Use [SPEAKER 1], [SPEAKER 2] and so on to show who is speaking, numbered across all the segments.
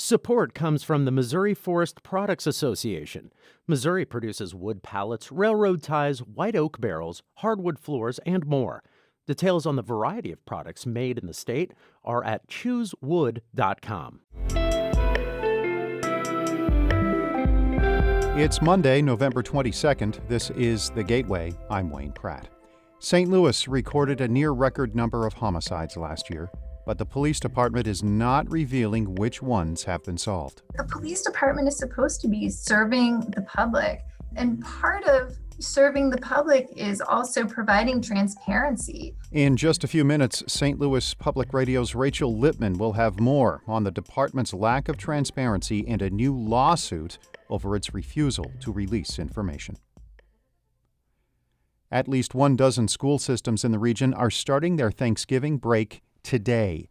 [SPEAKER 1] Support comes from the Missouri Forest Products Association. Missouri produces wood pallets, railroad ties, white oak barrels, hardwood floors, and more. Details on the variety of products made in the state are at choosewood.com.
[SPEAKER 2] It's Monday, November 22nd. This is The Gateway. I'm Wayne Pratt. St. Louis recorded a near-record number of homicides last year, but the police department is not revealing which ones have been solved.
[SPEAKER 3] The police department is supposed to be serving the public, and part of serving the public is also providing transparency.
[SPEAKER 2] In just a few minutes, St. Louis Public Radio's Rachel Lippman will have more on the department's lack of transparency and a new lawsuit over its refusal to release information. At least 12 school systems in the region are starting their Thanksgiving break today.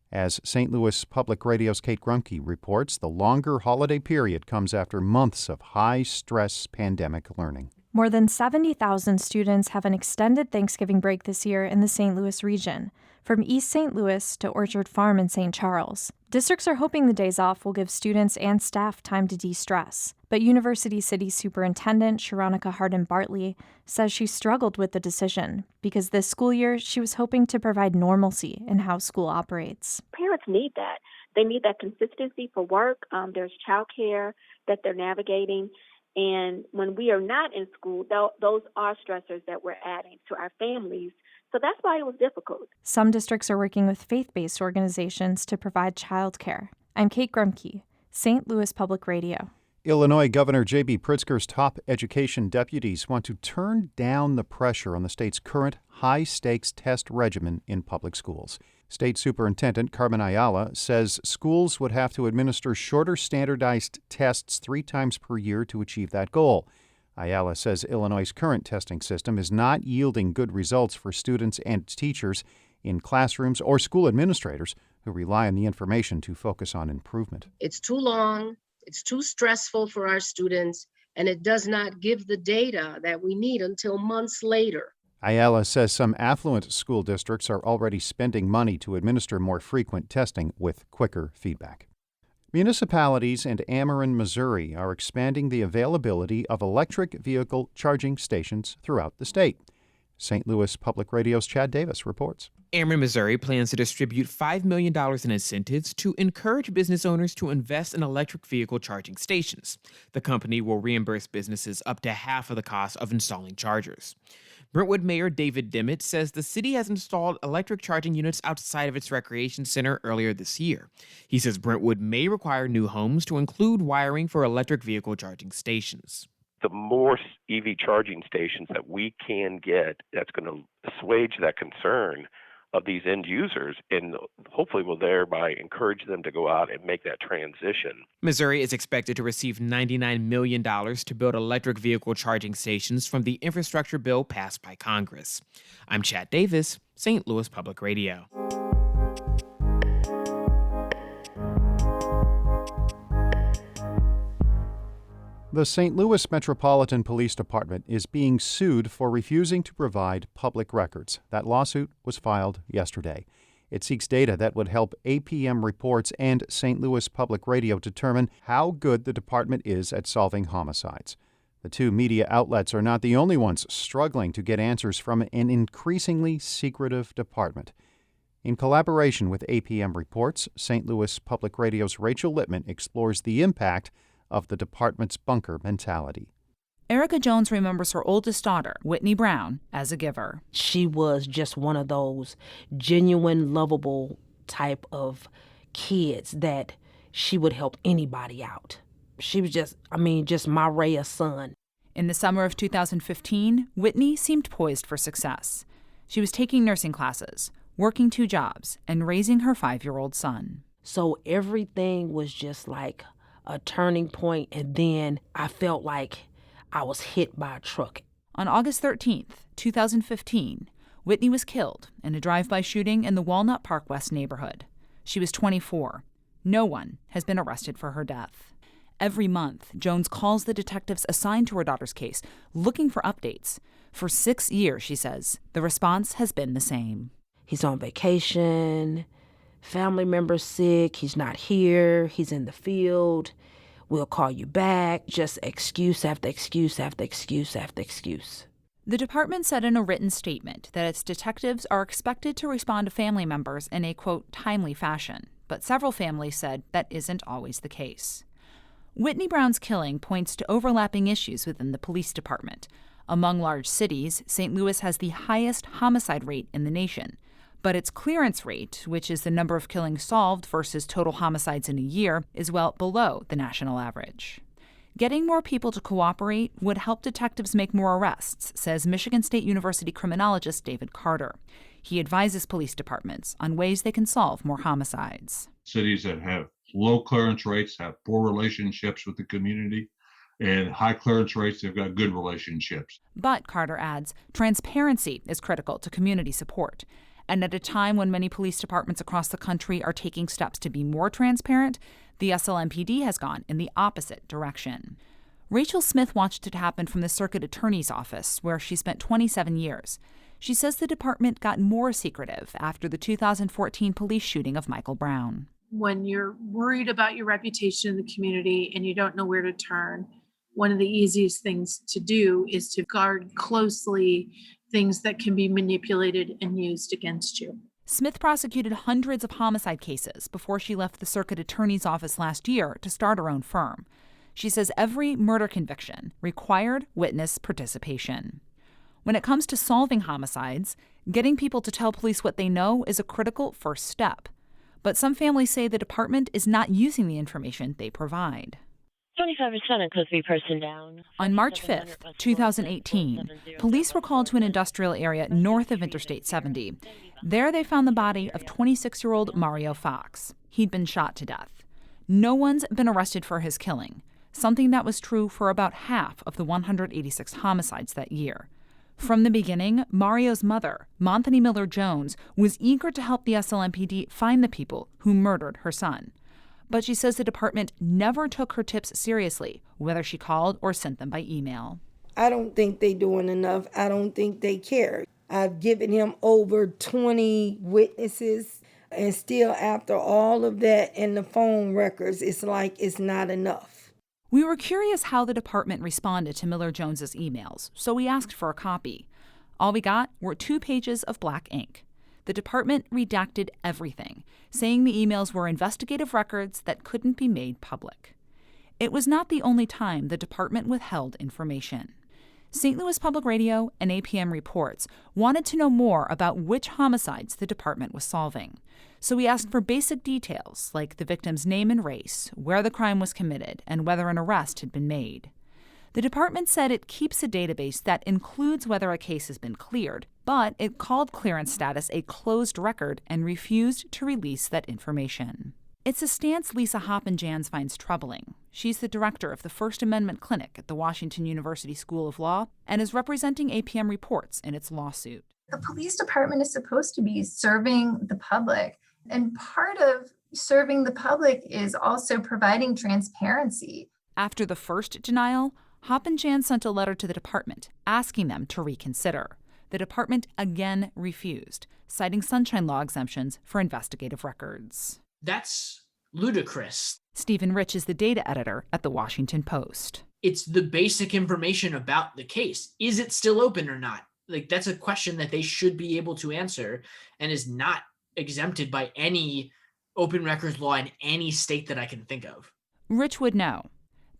[SPEAKER 2] As St. Louis Public Radio's Kate Grumke reports, the longer holiday period comes after months of high-stress pandemic learning.
[SPEAKER 4] More than 70,000 students have an extended Thanksgiving break this year in the St. Louis region, from East St. Louis to Orchard Farm in St. Charles. Districts are hoping the days off will give students and staff time to de-stress. But University City Superintendent Sharonica Hardin-Bartley says she struggled with the decision because this school year she was hoping to provide normalcy in how school operates.
[SPEAKER 5] Parents need that. They need that consistency for work. There's childcare that they're navigating. And when we are not in school, those are stressors that we're adding to our families. So that's why it was difficult.
[SPEAKER 4] Some districts are working with faith-based organizations to provide childcare. I'm Kate Grumke, St. Louis Public Radio.
[SPEAKER 2] Illinois Governor J.B. Pritzker's top education deputies want to turn down the pressure on the state's current high-stakes test regimen in public schools. State Superintendent Carmen Ayala says schools would have to administer shorter standardized tests 3 times per year to achieve that goal. Ayala says Illinois' current testing system is not yielding good results for students and teachers in classrooms or school administrators who rely on the information to focus on improvement.
[SPEAKER 6] It's too long. It's too stressful for our students, and it does not give the data that we need until months later.
[SPEAKER 2] Ayala says some affluent school districts are already spending money to administer more frequent testing with quicker feedback. Municipalities and Ameren, Missouri are expanding the availability of electric vehicle charging stations throughout the state. St. Louis Public Radio's Chad Davis reports.
[SPEAKER 7] Ameren, Missouri plans to distribute $5 million in incentives to encourage business owners to invest in electric vehicle charging stations. The company will reimburse businesses up to half of the cost of installing chargers. Brentwood Mayor David Dimmitt says the city has installed electric charging units outside of its recreation center earlier this year. He says Brentwood may require new homes to include wiring for electric vehicle charging stations.
[SPEAKER 8] The more EV charging stations that we can get, that's going to assuage that concern of these end users and hopefully will thereby encourage them to go out and make that transition.
[SPEAKER 7] Missouri is expected to receive $99 million to build electric vehicle charging stations from the infrastructure bill passed by Congress. I'm Chad Davis, St. Louis Public Radio.
[SPEAKER 2] The St. Louis Metropolitan Police Department is being sued for refusing to provide public records. That lawsuit was filed yesterday. It seeks data that would help APM Reports and St. Louis Public Radio determine how good the department is at solving homicides. The two media outlets are not the only ones struggling to get answers from an increasingly secretive department. In collaboration with APM Reports, St. Louis Public Radio's Rachel Lippman explores the impact of the department's bunker mentality.
[SPEAKER 9] Erica Jones remembers her oldest daughter, Whitney Brown, as a giver.
[SPEAKER 10] She was just one of those genuine, lovable type of kids that she would help anybody out. She was just my ray of sun.
[SPEAKER 9] In the summer of 2015, Whitney seemed poised for success. She was taking nursing classes, working 2 jobs, and raising her 5-year-old son.
[SPEAKER 10] So everything was just like a turning point, and then I felt like I was hit by a truck.
[SPEAKER 9] On August 13th, 2015, Whitney was killed in a drive-by shooting in the Walnut Park West neighborhood. She was 24. No one has been arrested for her death. Every month, Jones calls the detectives assigned to her daughter's case, looking for updates. For 6 years, she says, the response has been the same.
[SPEAKER 10] He's on vacation, family member's sick, he's not here, he's in the field, we'll call you back, just excuse after excuse after excuse after excuse.
[SPEAKER 9] The department said in a written statement that its detectives are expected to respond to family members in a, quote, timely fashion, but several families said that isn't always the case. Whitney Brown's killing points to overlapping issues within the police department. Among large cities, St. Louis has the highest homicide rate in the nation, but its clearance rate, which is the number of killings solved versus total homicides in a year, is well below the national average. Getting more people to cooperate would help detectives make more arrests, says Michigan State University criminologist David Carter. He advises police departments on ways they can solve more homicides.
[SPEAKER 11] Cities that have low clearance rates have poor relationships with the community, and high clearance rates, they've got good relationships.
[SPEAKER 9] But, Carter adds, transparency is critical to community support. And at a time when many police departments across the country are taking steps to be more transparent, the SLMPD has gone in the opposite direction. Rachel Smith watched it happen from the circuit attorney's office, where she spent 27 years. She says the department got more secretive after the 2014 police shooting of Michael Brown.
[SPEAKER 12] When you're worried about your reputation in the community and you don't know where to turn, one of the easiest things to do is to guard closely things that can be manipulated and used against you.
[SPEAKER 9] Smith prosecuted hundreds of homicide cases before she left the circuit attorney's office last year to start her own firm. She says every murder conviction required witness participation. When it comes to solving homicides, getting people to tell police what they know is a critical first step. But some families say the department is not using the information they provide.
[SPEAKER 13] 25% could be person down.
[SPEAKER 9] On March 5th, 2018, police were called to an industrial area north of Interstate 70. There they found the body of 26-year-old Mario Fox. He'd been shot to death. No one's been arrested for his killing, something that was true for about half of the 186 homicides that year. From the beginning, Mario's mother, Monthony Miller-Jones, was eager to help the SLMPD find the people who murdered her son. But she says the department never took her tips seriously, whether she called or sent them by email.
[SPEAKER 14] I don't think they're doing enough. I don't think they care. I've given him over 20 witnesses, and still after all of that and the phone records, it's like it's not enough.
[SPEAKER 9] We were curious how the department responded to Miller-Jones's emails, so we asked for a copy. All we got were 2 pages of black ink. The department redacted everything, saying the emails were investigative records that couldn't be made public. It was not the only time the department withheld information. St. Louis Public Radio and APM Reports wanted to know more about which homicides the department was solving. So we asked for basic details like the victim's name and race, where the crime was committed, and whether an arrest had been made. The department said it keeps a database that includes whether a case has been cleared, but it called clearance status a closed record and refused to release that information. It's a stance Lisa Hoppenjans finds troubling. She's the director of the First Amendment Clinic at the Washington University School of Law and is representing APM Reports in its lawsuit.
[SPEAKER 3] The police department is supposed to be serving the public, and part of serving the public is also providing transparency.
[SPEAKER 9] After the first denial, Hoppenjans sent a letter to the department asking them to reconsider. The department again refused, citing sunshine law exemptions for investigative records.
[SPEAKER 15] That's ludicrous.
[SPEAKER 9] Stephen Rich is the data editor at the Washington Post.
[SPEAKER 15] It's the basic information about the case. Is it still open or not? That's a question that they should be able to answer and is not exempted by any open records law in any state that I can think of.
[SPEAKER 9] Rich would know.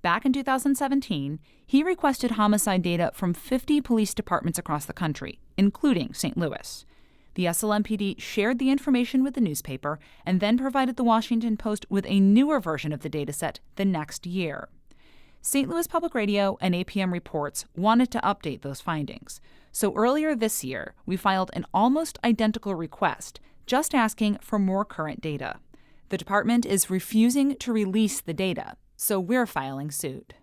[SPEAKER 9] Back in 2017, he requested homicide data from 50 police departments across the country, including St. Louis. The SLMPD shared the information with the newspaper and then provided the Washington Post with a newer version of the dataset the next year. St. Louis Public Radio and APM Reports wanted to update those findings. So earlier this year, we filed an almost identical request, just asking for more current data. The department is refusing to release the data, so we're filing suit.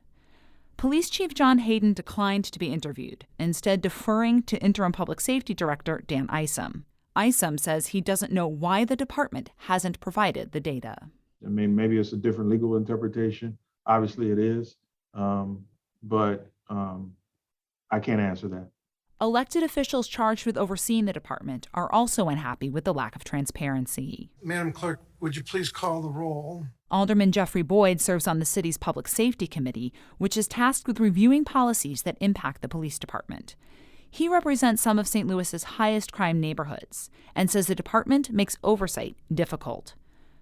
[SPEAKER 9] Police Chief John Hayden declined to be interviewed, instead deferring to Interim Public Safety Director Dan Isom. Isom says he doesn't know why the department hasn't provided the data.
[SPEAKER 11] I mean, maybe it's a different legal interpretation. Obviously it is, but I can't answer that.
[SPEAKER 9] Elected officials charged with overseeing the department are also unhappy with the lack of transparency.
[SPEAKER 16] Madam Clerk, would you please call the roll?
[SPEAKER 9] Alderman Jeffrey Boyd serves on the city's Public Safety Committee, which is tasked with reviewing policies that impact the police department. He represents some of St. Louis's highest crime neighborhoods and says the department makes oversight difficult.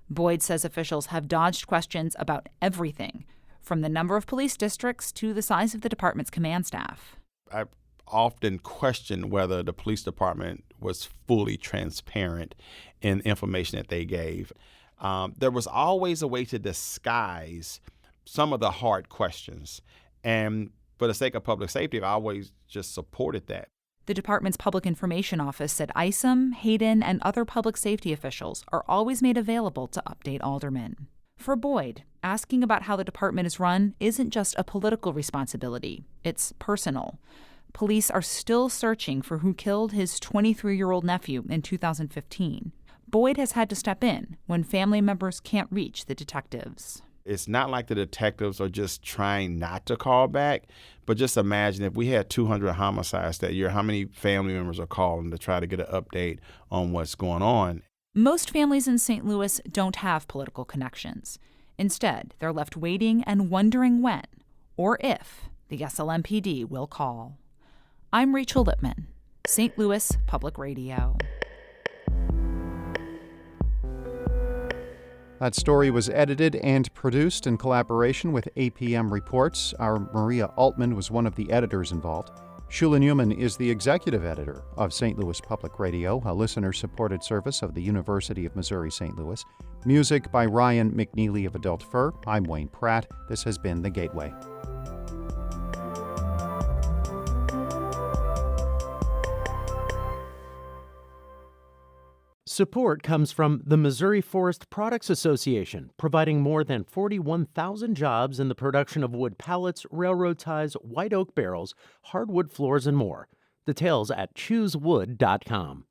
[SPEAKER 9] Boyd says officials have dodged questions about everything, from the number of police districts to the size of the department's command staff.
[SPEAKER 17] I often question whether the police department was fully transparent in information that they gave. There was always a way to disguise some of the hard questions. And for the sake of public safety, I've always just supported that.
[SPEAKER 9] The department's public information office said Isom, Hayden, and other public safety officials are always made available to update aldermen. For Boyd, asking about how the department is run isn't just a political responsibility, it's personal. Police are still searching for who killed his 23-year-old nephew in 2015. Boyd has had to step in when family members can't reach the detectives.
[SPEAKER 17] It's not like the detectives are just trying not to call back, but just imagine if we had 200 homicides that year, how many family members are calling to try to get an update on what's going on.
[SPEAKER 9] Most families in St. Louis don't have political connections. Instead, they're left waiting and wondering when, or if, the SLMPD will call. I'm Rachel Lippman, St. Louis Public Radio.
[SPEAKER 2] That story was edited and produced in collaboration with APM Reports. Our Maria Altman was one of the editors involved. Shula Newman is the executive editor of St. Louis Public Radio, a listener-supported service of the University of Missouri-St. Louis. Music by Ryan McNeely of Adult Fur. I'm Wayne Pratt. This has been The Gateway.
[SPEAKER 1] Support comes from the Missouri Forest Products Association, providing more than 41,000 jobs in the production of wood pallets, railroad ties, white oak barrels, hardwood floors, and more. Details at choosewood.com.